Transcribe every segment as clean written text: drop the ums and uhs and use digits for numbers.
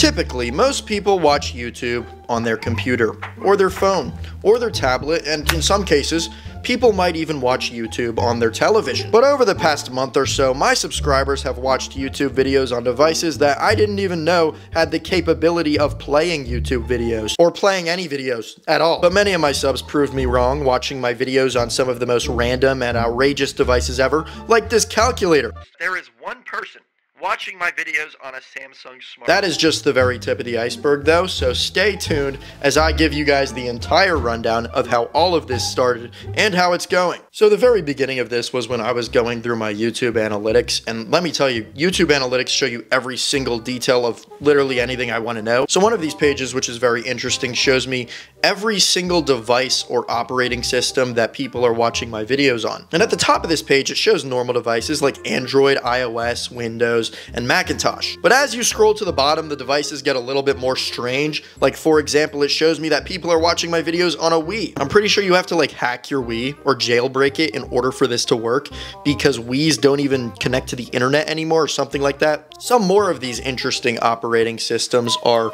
Typically, most people watch YouTube on their computer, or their phone, or their tablet, and in some cases, people might even watch YouTube on their television. But over the past month or so, my subscribers have watched YouTube videos on devices that I didn't even know had the capability of playing YouTube videos, or playing any videos at all. But many of my subs proved me wrong, watching my videos on some of the most random and outrageous devices ever, like this calculator. There is one person watching my videos on a Samsung Smart. That is just the very tip of the iceberg though, so stay tuned as I give you guys the entire rundown of how all of this started and how it's going. So the very beginning of this was when I was going through my YouTube analytics, and let me tell you, YouTube analytics show you every single detail of literally anything I want to know. So one of these pages, which is very interesting, shows me every single device or operating system that people are watching my videos on. And at the top of this page, it shows normal devices like Android, iOS, Windows, and Macintosh. But as you scroll to the bottom, the devices get a little bit more strange. Like, for example, it shows me that people are watching my videos on a Wii. I'm pretty sure you have to like hack your Wii or jailbreak it in order for this to work, because Wiis don't even connect to the internet anymore or something like that. Some more of these interesting operating systems are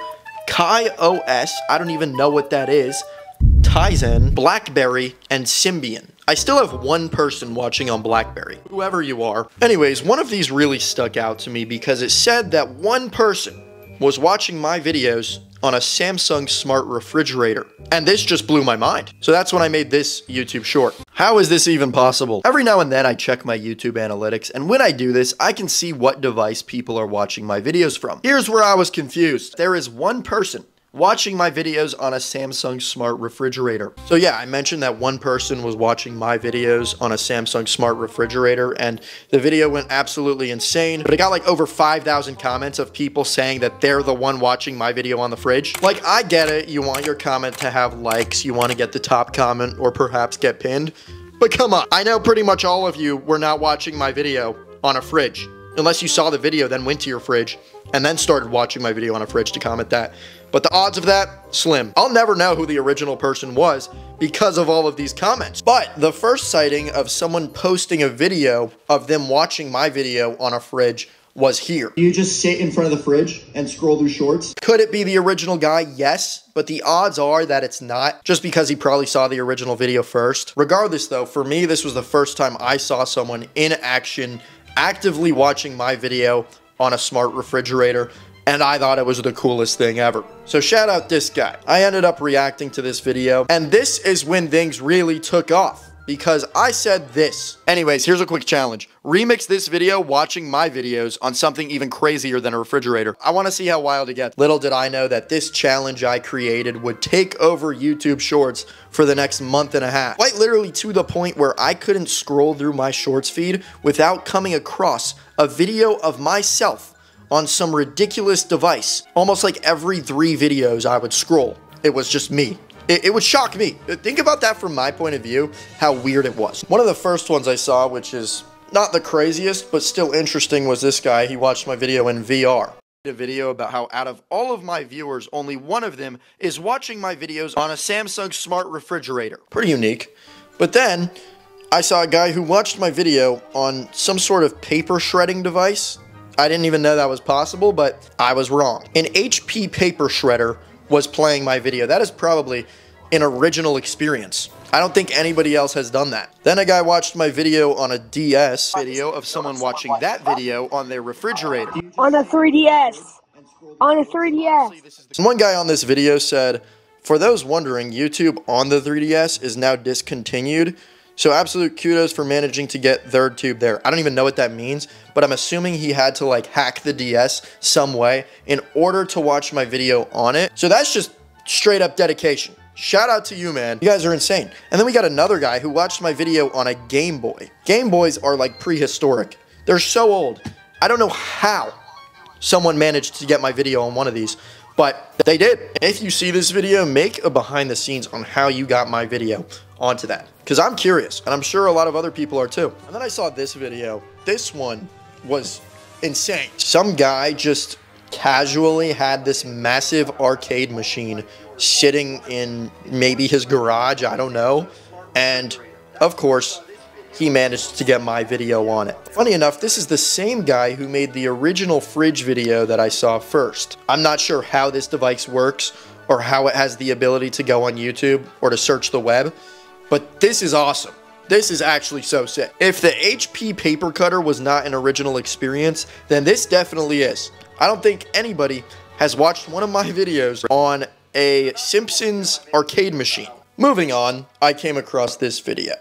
KaiOS, I don't even know what that is, Tizen, BlackBerry, and Symbian. I still have one person watching on BlackBerry, whoever you are. Anyways, one of these really stuck out to me because it said that one person was watching my videos on a Samsung Smart Refrigerator. And this just blew my mind. So that's when I made this YouTube short. How is this even possible? Every now and then I check my YouTube analytics, and when I do this, I can see what device people are watching my videos from. Here's where I was confused. There is one person watching my videos on a Samsung Smart Refrigerator. So yeah, I mentioned that one person was watching my videos on a Samsung Smart Refrigerator, and the video went absolutely insane, but it got like over 5,000 comments of people saying that they're the one watching my video on the fridge. Like, I get it, you want your comment to have likes, you want to get the top comment, or perhaps get pinned, but come on, I know pretty much all of you were not watching my video on a fridge. Unless you saw the video, then went to your fridge, and then started watching my video on a fridge to comment that. But the odds of that, slim. I'll never know who the original person was because of all of these comments. But the first sighting of someone posting a video of them watching my video on a fridge was here. You just sit in front of the fridge and scroll through shorts? Could it be the original guy? Yes, but the odds are that it's not, just because he probably saw the original video first. Regardless though, for me, this was the first time I saw someone in action actively watching my video on a smart refrigerator, and I thought it was the coolest thing ever. So shout out this guy. I ended up reacting to this video, and this is when things really took off, because I said this. Anyways, here's a quick challenge. Remix this video watching my videos on something even crazier than a refrigerator. I want to see how wild it gets. Little did I know that this challenge I created would take over YouTube Shorts for the next month and a half. Quite literally to the point where I couldn't scroll through my Shorts feed without coming across a video of myself on some ridiculous device. Almost like every 3 videos I would scroll, it was just me. It would shock me. Think about that from my point of view, how weird it was. One of the first ones I saw, which is not the craziest, but still interesting, was this guy. He watched my video in VR. A video about how out of all of my viewers, only one of them is watching my videos on a Samsung Smart Refrigerator. Pretty unique. But then, I saw a guy who watched my video on some sort of paper shredding device. I didn't even know that was possible, but I was wrong. An HP paper shredder was playing my video. That is probably an original experience. I don't think anybody else has done that. Then a guy watched my video on a DS video of someone watching that video on their refrigerator. On a 3DS. On a 3DS. And one guy on this video said, for those wondering, YouTube on the 3DS is now discontinued. So absolute kudos for managing to get third tube there. I don't even know what that means, but I'm assuming he had to like hack the DS some way in order to watch my video on it. So that's just straight up dedication. Shout out to you, man. You guys are insane. And then we got another guy who watched my video on a Game Boy. Game Boys are like prehistoric. They're so old. I don't know how someone managed to get my video on one of these, but they did. If you see this video, make a behind the scenes on how you got my video onto that, because I'm curious, and I'm sure a lot of other people are too. And then I saw this video. This one was insane. Some guy just casually had this massive arcade machine sitting in maybe his garage, I don't know, and of course he managed to get my video on it. Funny enough, this is the same guy who made the original fridge video that I saw first. I'm not sure how this device works or how it has the ability to go on YouTube or to search the web, but this is awesome. This is actually so sick. If the HP paper cutter was not an original experience, then this definitely is. I don't think anybody has watched one of my videos on a Simpsons arcade machine. Moving on, I came across this video.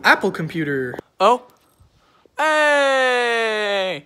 Apple computer. Oh. Hey!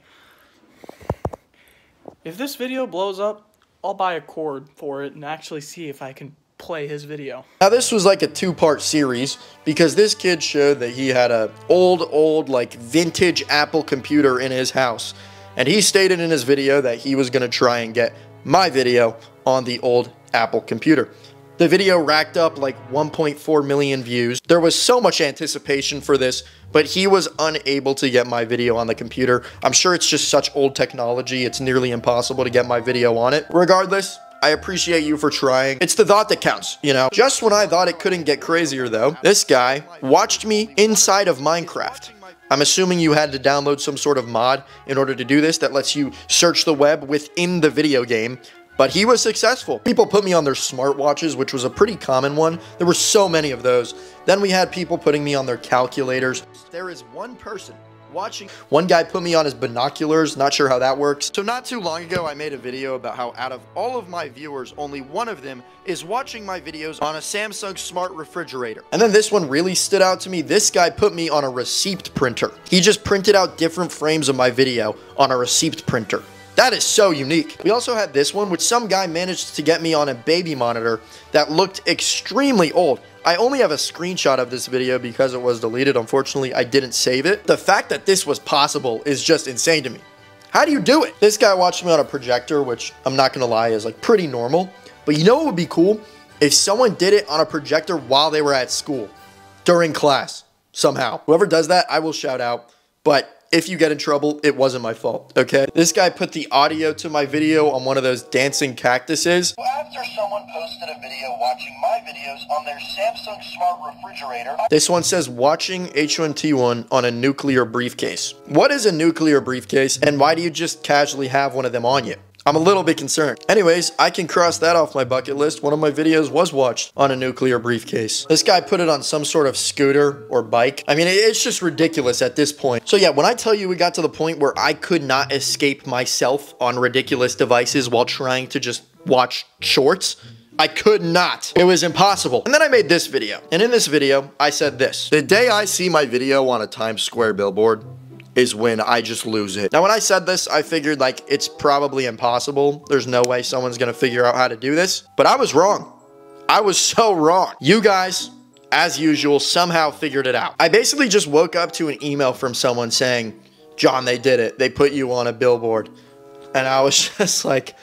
If this video blows up, I'll buy a cord for it and actually see if I can play his video. Now this was like a two-part series because this kid showed that he had a old like vintage Apple computer in his house, and he stated in his video that he was going to try and get my video on the old Apple computer. The video racked up like 1.4 million views. There was so much anticipation for this, but he was unable to get my video on the computer. I'm sure it's just such old technology, it's nearly impossible to get my video on it. Regardless, I appreciate you for trying. It's the thought that counts, you know? Just when I thought it couldn't get crazier though, this guy watched me inside of Minecraft. I'm assuming you had to download some sort of mod in order to do this that lets you search the web within the video game. But he was successful. People put me on their smartwatches, which was a pretty common one. There were so many of those. Then we had people putting me on their calculators. There is one person watching. One guy put me on his binoculars. Not sure how that works. So not too long ago, I made a video about how out of all of my viewers, only one of them is watching my videos on a Samsung smart refrigerator. And then this one really stood out to me. This guy put me on a receipt printer. He just printed out different frames of my video on a receipt printer. That is so unique. We also had this one, which some guy managed to get me on a baby monitor that looked extremely old. I only have a screenshot of this video because it was deleted. Unfortunately, I didn't save it. The fact that this was possible is just insane to me. How do you do it? This guy watched me on a projector, which I'm not gonna lie is like pretty normal. But you know what would be cool? If someone did it on a projector while they were at school, during class, somehow. Whoever does that, I will shout out. But if you get in trouble, it wasn't my fault, okay? This guy put the audio to my video on one of those dancing cactuses. After someone posted a video watching my videos on their Samsung smart refrigerator. This one says watching H1T1 on a nuclear briefcase. What is a nuclear briefcase, and why do you just casually have one of them on you? I'm a little bit concerned. Anyways, I can cross that off my bucket list. One of my videos was watched on a nuclear briefcase. This guy put it on some sort of scooter or bike. I mean, it's just ridiculous at this point. So yeah, when I tell you we got to the point where I could not escape myself on ridiculous devices while trying to just watch shorts, I could not. It was impossible. And then I made this video. And in this video, I said this: the day I see my video on a Times Square billboard is when I just lose it. Now, when I said this, I figured like it's probably impossible. There's no way someone's gonna figure out how to do this. But I was wrong. I was so wrong. You guys, as usual, somehow figured it out. I basically just woke up to an email from someone saying, John, they did it. They put you on a billboard. And I was just like,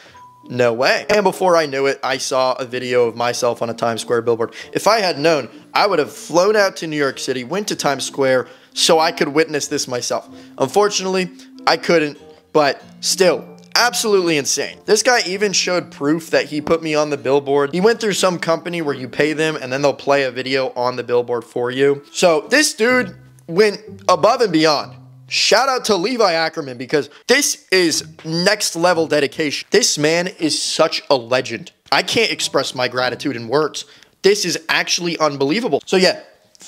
no way. And before I knew it, I saw a video of myself on a Times Square billboard. If I had known, I would have flown out to New York City, went to Times Square, so I could witness this myself. Unfortunately, I couldn't, but still, absolutely insane. This guy even showed proof that he put me on the billboard. He went through some company where you pay them and then they'll play a video on the billboard for you. So this dude went above and beyond. Shout out to Levi Ackerman, because this is next level dedication. This man is such a legend. I can't express my gratitude in words. This is actually unbelievable. So yeah,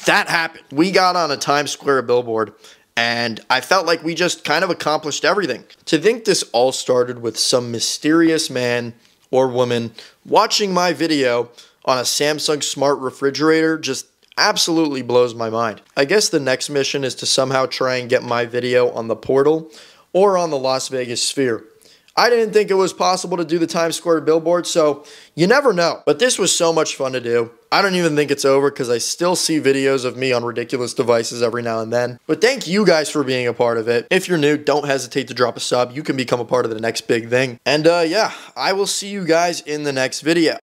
that happened. We got on a Times Square billboard and I felt like we just kind of accomplished everything. To think this all started with some mysterious man or woman watching my video on a Samsung smart refrigerator just absolutely blows my mind. I guess the next mission is to somehow try and get my video on the Portal or on the Las Vegas Sphere. I didn't think it was possible to do the Times Square billboard, so you never know. But this was so much fun to do. I don't even think it's over because I still see videos of me on ridiculous devices every now and then. But thank you guys for being a part of it. If you're new, don't hesitate to drop a sub. You can become a part of the next big thing. And yeah, I will see you guys in the next video.